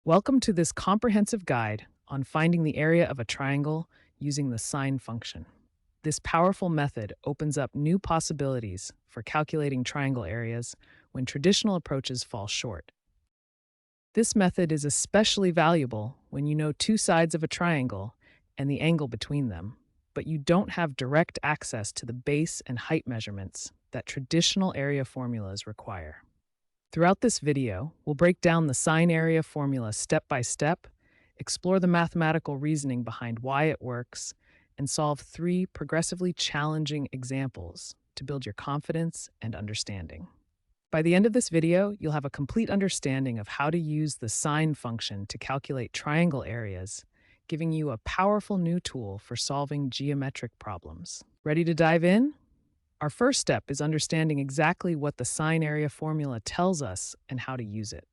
Welcome to this comprehensive guide on finding the area of a triangle using the sine function. This powerful method opens up new possibilities for calculating triangle areas when traditional approaches fall short. This method is especially valuable when you know two sides of a triangle and the angle between them, but you don't have direct access to the base and height measurements that traditional area formulas require. Throughout this video, we'll break down the sine area formula step by step, explore the mathematical reasoning behind why it works, and solve three progressively challenging examples to build your confidence and understanding. By the end of this video, you'll have a complete understanding of how to use the sine function to calculate triangle areas, giving you a powerful new tool for solving geometric problems. Ready to dive in? Our first step is understanding exactly what the sine area formula tells us and how to use it.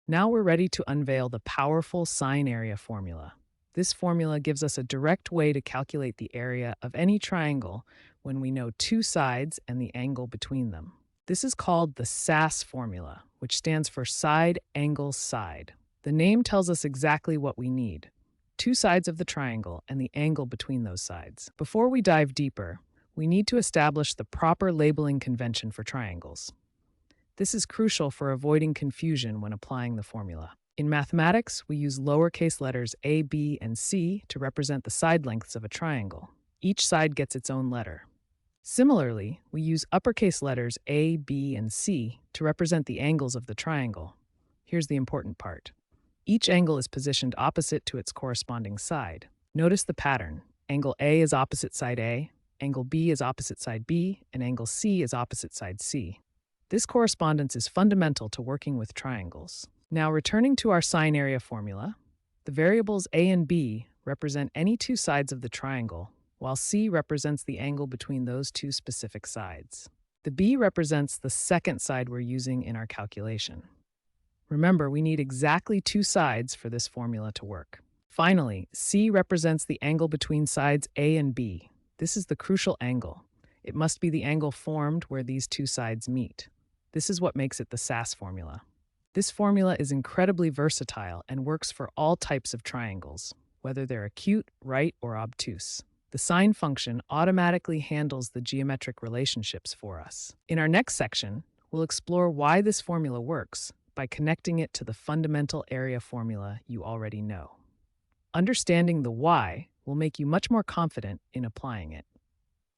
Now we're ready to unveil the powerful sine area formula. This formula gives us a direct way to calculate the area of any triangle when we know two sides and the angle between them. This is called the SAS formula, which stands for side, angle, side. The name tells us exactly what we need: two sides of the triangle and the angle between those sides. Before we dive deeper, we need to establish the proper labeling convention for triangles. This is crucial for avoiding confusion when applying the formula. In mathematics, we use lowercase letters a, b, and c to represent the side lengths of a triangle. Each side gets its own letter. Similarly, we use uppercase letters a, b, and c to represent the angles of the triangle. Here's the important part. Each angle is positioned opposite to its corresponding side. Notice the pattern. Angle A is opposite side A, angle B is opposite side B, and angle C is opposite side C. This correspondence is fundamental to working with triangles. Now, returning to our sine area formula, the variables A and B represent any two sides of the triangle, while C represents the angle between those two specific sides. The B represents the second side we're using in our calculation. Remember, we need exactly two sides for this formula to work. Finally, C represents the angle between sides A and B. This is the crucial angle. It must be the angle formed where these two sides meet. This is what makes it the SAS formula. This formula is incredibly versatile and works for all types of triangles, whether they're acute, right, or obtuse. The sine function automatically handles the geometric relationships for us. In our next section, we'll explore why this formula works by connecting it to the fundamental area formula you already know. Understanding the why will make you much more confident in applying it.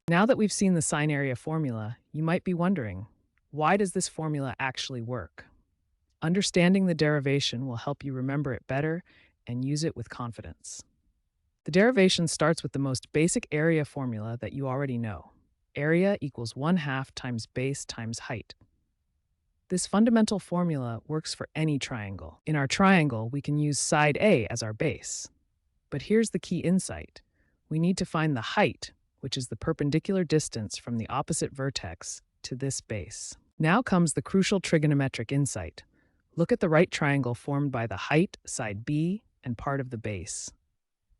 Now that we've seen the sine area formula, you might be wondering, why does this formula actually work? Understanding the derivation will help you remember it better and use it with confidence. The derivation starts with the most basic area formula that you already know. Area equals 1/2 times base times height. This fundamental formula works for any triangle. In our triangle, we can use side A as our base. But here's the key insight. We need to find the height, which is the perpendicular distance from the opposite vertex to this base. Now comes the crucial trigonometric insight. Look at the right triangle formed by the height, side B, and part of the base.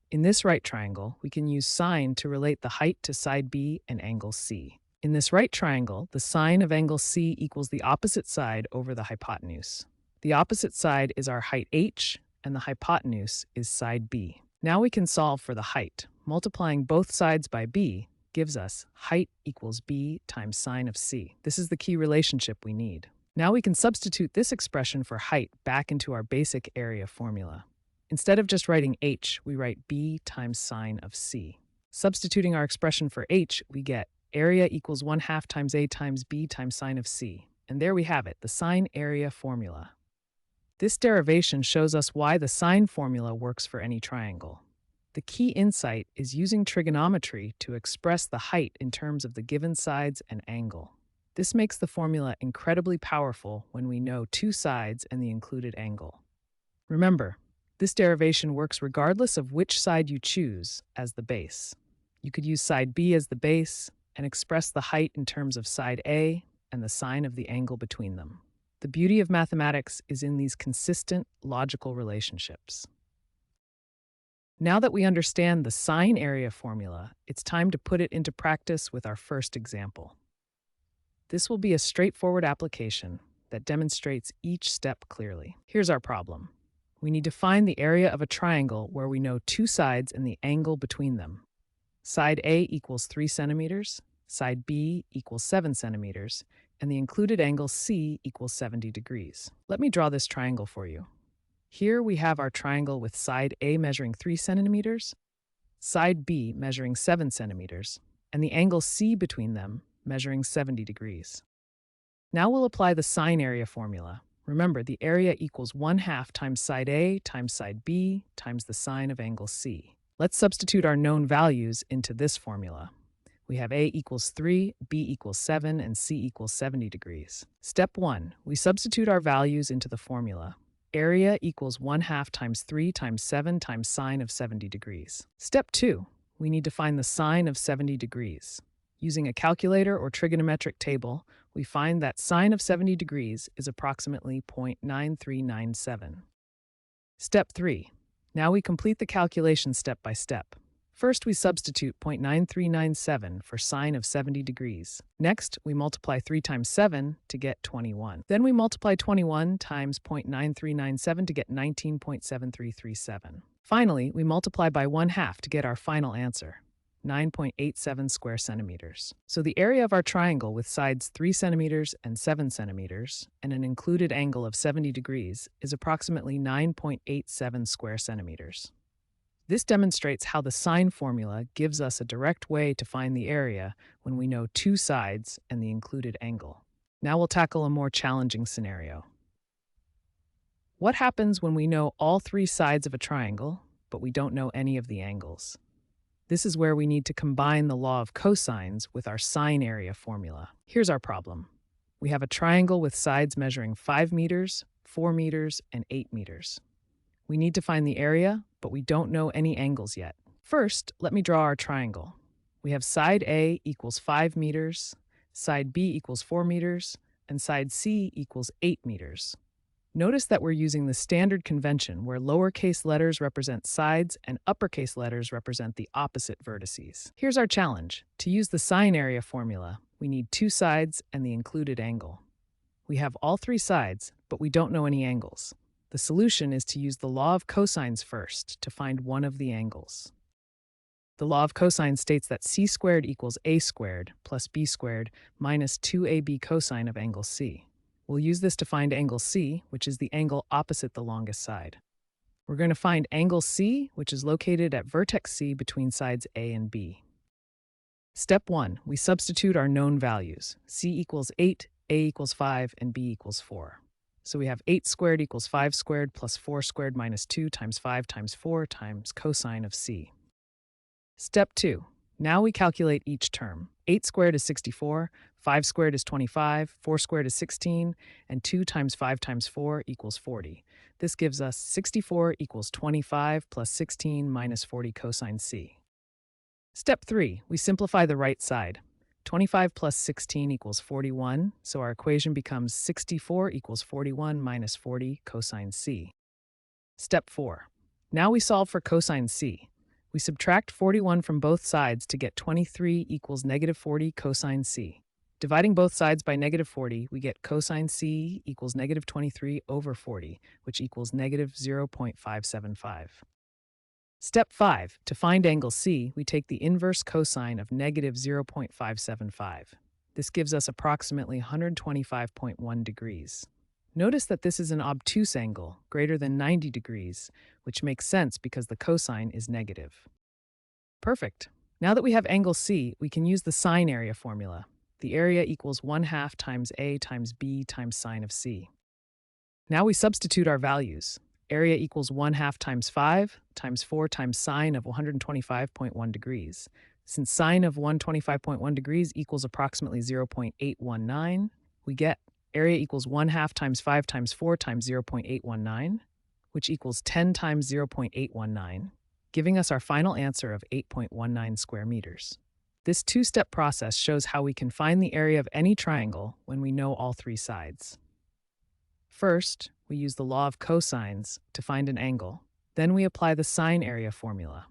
In this right triangle, we can use sine to relate the height to side B and angle C. In this right triangle, the sine of angle C equals the opposite side over the hypotenuse. The opposite side is our height h, and the hypotenuse is side B. Now we can solve for the height. Multiplying both sides by b gives us height equals b times sine of c. This is the key relationship we need. Now we can substitute this expression for height back into our basic area formula. Instead of just writing h, we write b times sine of c. Substituting our expression for h, we get area equals 1/2 times a times b times sine of c. And there we have it, the sine area formula. This derivation shows us why the sine formula works for any triangle. The key insight is using trigonometry to express the height in terms of the given sides and angle. This makes the formula incredibly powerful when we know two sides and the included angle. Remember, this derivation works regardless of which side you choose as the base. You could use side B as the base and express the height in terms of side A and the sine of the angle between them. The beauty of mathematics is in these consistent, logical relationships. Now that we understand the sine area formula, it's time to put it into practice with our first example. This will be a straightforward application that demonstrates each step clearly. Here's our problem. We need to find the area of a triangle where we know two sides and the angle between them. Side A equals 3 centimeters, side B equals 7 centimeters, and the included angle C equals 70 degrees. Let me draw this triangle for you. Here we have our triangle with side A measuring 3 centimeters, side B measuring 7 centimeters, and the angle C between them measuring 70 degrees. Now we'll apply the sine area formula. Remember, the area equals 1/2 times side A times side B times the sine of angle C. Let's substitute our known values into this formula. We have A equals 3, B equals 7, and C equals 70 degrees. Step 1. We substitute our values into the formula. Area equals 1/2 times 3 times 7 times sine of 70 degrees. Step 2. We need to find the sine of 70 degrees. Using a calculator or trigonometric table, we find that sine of 70 degrees is approximately 0.9397. Step 3. Now we complete the calculation step by step. First, we substitute 0.9397 for sine of 70 degrees. Next, we multiply 3 times 7 to get 21. Then we multiply 21 times 0.9397 to get 19.7337. Finally, we multiply by 1/2 to get our final answer, 9.87 square centimeters. So the area of our triangle with sides 3 centimeters and 7 centimeters and an included angle of 70 degrees is approximately 9.87 square centimeters. This demonstrates how the sine formula gives us a direct way to find the area when we know two sides and the included angle. Now we'll tackle a more challenging scenario. What happens when we know all three sides of a triangle, but we don't know any of the angles? This is where we need to combine the law of cosines with our sine area formula. Here's our problem. We have a triangle with sides measuring 5 meters, 4 meters, and 8 meters. We need to find the area, but we don't know any angles yet. First, let me draw our triangle. We have side A equals 5 meters, side B equals 4 meters, and side C equals 8 meters. Notice that we're using the standard convention where lowercase letters represent sides and uppercase letters represent the opposite vertices. Here's our challenge. To use the sine area formula, we need two sides and the included angle. We have all three sides, but we don't know any angles. The solution is to use the law of cosines first to find one of the angles. The law of cosine states that c squared equals a squared plus b squared minus 2ab cosine of angle C. We'll use this to find angle C, which is the angle opposite the longest side. We're going to find angle C, which is located at vertex C between sides A and B. Step 1. We substitute our known values. C equals 8, A equals 5, and B equals 4. So we have 8 squared equals 5 squared plus 4 squared minus 2 times 5 times 4 times cosine of C. Step 2. Now we calculate each term. 8 squared is 64, 5 squared is 25, 4 squared is 16, and 2 times 5 times 4 equals 40. This gives us 64 equals 25 plus 16 minus 40 cosine C. Step 3. We simplify the right side. 25 plus 16 equals 41, so our equation becomes 64 equals 41 minus 40 cosine C. Step 4. Now we solve for cosine C. We subtract 41 from both sides to get 23 equals negative 40 cosine C. Dividing both sides by negative 40, we get cosine C equals negative 23 over 40, which equals negative 0.575. Step 5. To find angle C, we take the inverse cosine of negative 0.575. This gives us approximately 125.1 degrees. Notice that this is an obtuse angle, greater than 90 degrees, which makes sense because the cosine is negative. Perfect. Now that we have angle C, we can use the sine area formula. The area equals 1/2 times A times B times sine of C. Now we substitute our values. Area equals 1/2 times 5 times 4 times sine of 125.1 degrees. Since sine of 125.1 degrees equals approximately 0.819, we get area equals 1/2 times 5 times 4 times 0.819, which equals 10 times 0.819, giving us our final answer of 8.19 square meters. This two-step process shows how we can find the area of any triangle when we know all three sides. First, we use the law of cosines to find an angle. Then we apply the sine area formula.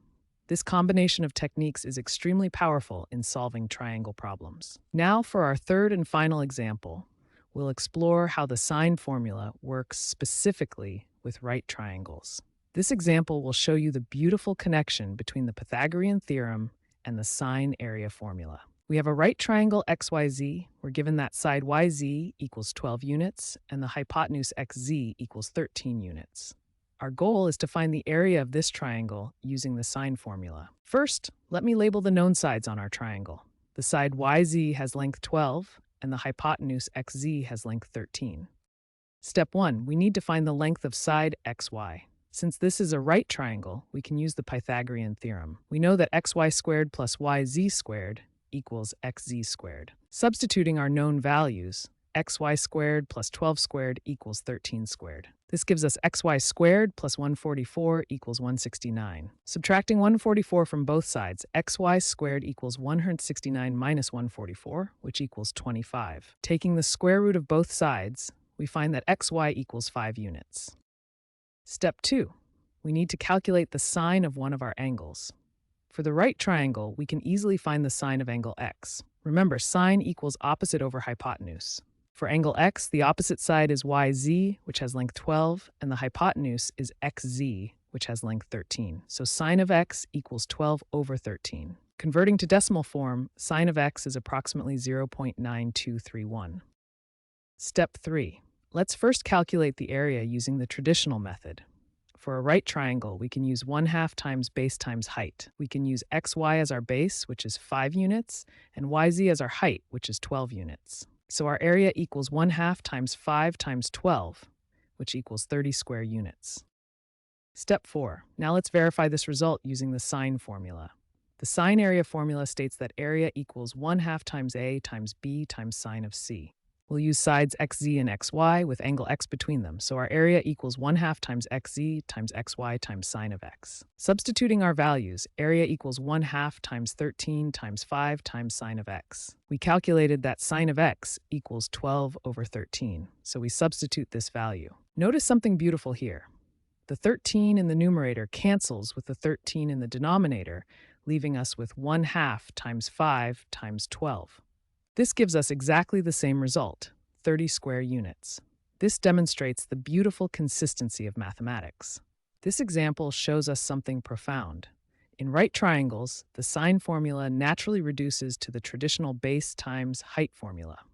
This combination of techniques is extremely powerful in solving triangle problems. Now for our third and final example. we'll explore how the sine formula works specifically with right triangles. This example will show you the beautiful connection between the Pythagorean theorem and the sine area formula. We have a right triangle XYZ. We're given that side YZ equals 12 units and the hypotenuse XZ equals 13 units. Our goal is to find the area of this triangle using the sine formula. First, let me label the known sides on our triangle. The side YZ has length 12 and the hypotenuse XZ has length 13. Step 1, we need to find the length of side XY. Since this is a right triangle, we can use the Pythagorean theorem. We know that xy squared plus yz squared equals xz squared. Substituting our known values, xy squared plus 12 squared equals 13 squared. This gives us xy squared plus 144 equals 169. Subtracting 144 from both sides, xy squared equals 169 minus 144, which equals 25. Taking the square root of both sides, we find that xy equals 5 units. Step 2. We need to calculate the sine of one of our angles. For the right triangle, we can easily find the sine of angle x. Remember, sine equals opposite over hypotenuse. For angle x, the opposite side is yz, which has length 12, and the hypotenuse is xz, which has length 13. So sine of x equals 12 over 13. Converting to decimal form, sine of x is approximately 0.9231. Step 3. Let's first calculate the area using the traditional method. For a right triangle, we can use 1/2 times base times height. We can use xy as our base, which is 5 units, and yz as our height, which is 12 units. So our area equals 1/2 times 5 times 12, which equals 30 square units. Step 4. Now let's verify this result using the sine formula. The sine area formula states that area equals 1/2 times a times b times sine of c. We'll use sides xz and xy with angle x between them, so our area equals 1/2 times xz times xy times sine of x. Substituting our values, area equals 1/2 times 13 times 5 times sine of x. We calculated that sine of x equals 12 over 13, so we substitute this value. Notice something beautiful here. The 13 in the numerator cancels with the 13 in the denominator, leaving us with 1/2 times 5 times 12. This gives us exactly the same result, 30 square units. This demonstrates the beautiful consistency of mathematics. This example shows us something profound. In right triangles, the sine formula naturally reduces to the traditional base times height formula.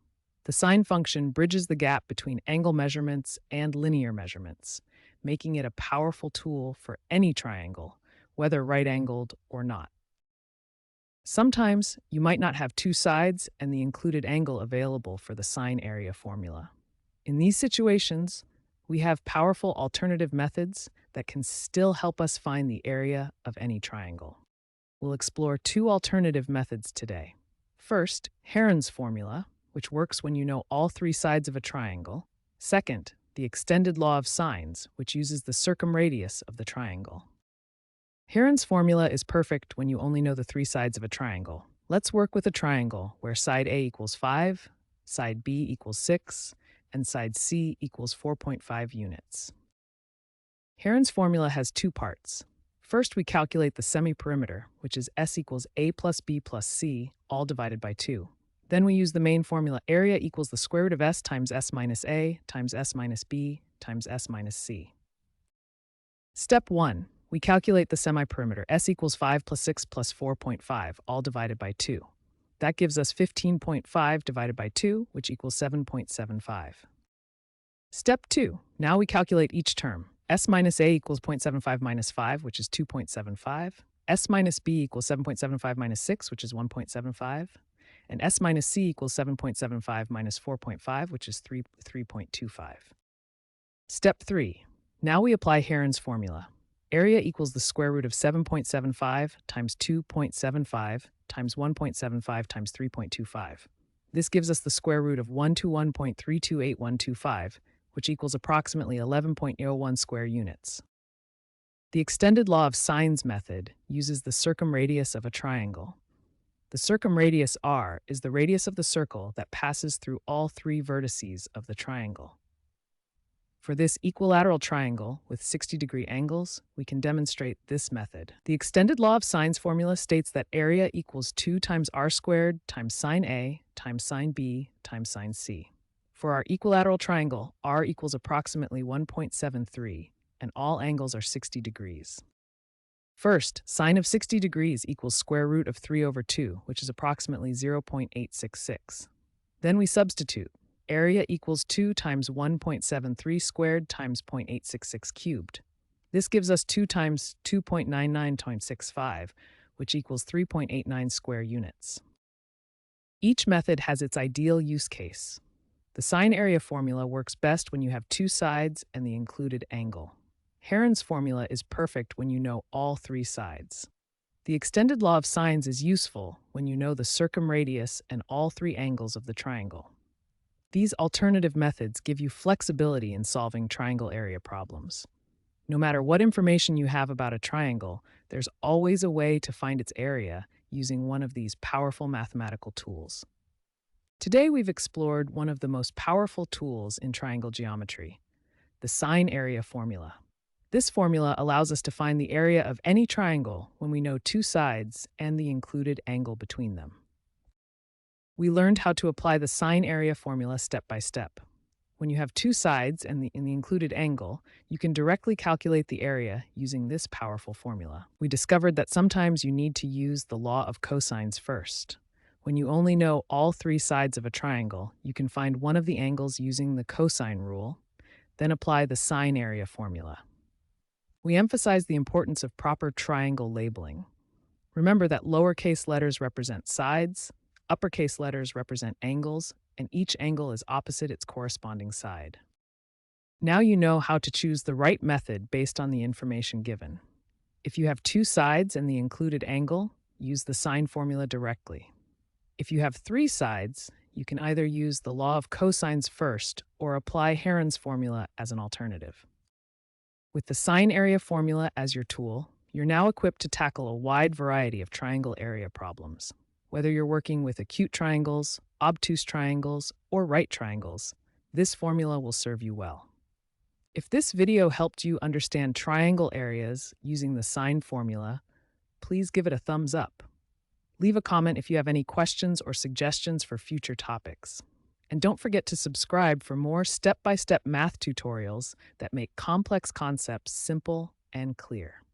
The sine function bridges the gap between angle measurements and linear measurements, making it a powerful tool for any triangle, whether right-angled or not. Sometimes you might not have two sides and the included angle available for the sine area formula. In these situations, we have powerful alternative methods that can still help us find the area of any triangle. We'll explore two alternative methods today. First, Heron's formula, which works when you know all three sides of a triangle. Second, the extended law of sines, which uses the circumradius of the triangle. Heron's formula is perfect when you only know the three sides of a triangle. Let's work with a triangle where side A equals 5, side B equals 6, and side C equals 4.5 units. Heron's formula has two parts. First, we calculate the semiperimeter, which is S equals A plus B plus C, all divided by 2. Then we use the main formula area equals the square root of S times S minus A times S minus B times S minus C. Step 1. We calculate the semiperimeter, S equals 5 plus 6 plus 4.5, all divided by 2. That gives us 15.5 divided by 2, which equals 7.75. Step 2. Now we calculate each term. S minus A equals 0.75 minus 5, which is 2.75. S minus B equals 7.75 minus 6, which is 1.75. And S minus C equals 7.75 minus 4.5, which is 3.25. Step 3. Now we apply Heron's formula. Area equals the square root of 7.75 times 2.75 times 1.75 times 3.25. This gives us the square root of 121.328125, which equals approximately 11.01 square units. The extended law of sines method uses the circumradius of a triangle. The circumradius r is the radius of the circle that passes through all three vertices of the triangle. For this equilateral triangle with 60-degree angles, we can demonstrate this method. The extended law of sines formula states that area equals 2 times r squared times sine A times sine B times sine C. For our equilateral triangle, r equals approximately 1.73, and all angles are 60 degrees. First, sine of 60 degrees equals square root of 3 over 2, which is approximately 0.866. Then we substitute. Area equals 2 times 1.73 squared times 0.866 cubed. This gives us 2 times 2.99.65, which equals 3.89 square units. Each method has its ideal use case. The sine area formula works best when you have two sides and the included angle. Heron's formula is perfect when you know all three sides. The extended law of sines is useful when you know the circumradius and all three angles of the triangle. These alternative methods give you flexibility in solving triangle area problems. No matter what information you have about a triangle, there's always a way to find its area using one of these powerful mathematical tools. Today we've explored one of the most powerful tools in triangle geometry, the sine area formula. This formula allows us to find the area of any triangle when we know two sides and the included angle between them. We learned how to apply the sine area formula step by step. When you have two sides and the included angle, you can directly calculate the area using this powerful formula. We discovered that sometimes you need to use the law of cosines first. When you only know all three sides of a triangle, you can find one of the angles using the cosine rule, then apply the sine area formula. We emphasize the importance of proper triangle labeling. Remember that lowercase letters represent sides, uppercase letters represent angles, and each angle is opposite its corresponding side. Now you know how to choose the right method based on the information given. If you have two sides and the included angle, use the sine formula directly. If you have three sides, you can either use the law of cosines first or apply Heron's formula as an alternative. With the sine area formula as your tool, you're now equipped to tackle a wide variety of triangle area problems. Whether you're working with acute triangles, obtuse triangles, or right triangles, this formula will serve you well. If this video helped you understand triangle areas using the sine formula, please give it a thumbs up. Leave a comment if you have any questions or suggestions for future topics. And don't forget to subscribe for more step-by-step math tutorials that make complex concepts simple and clear.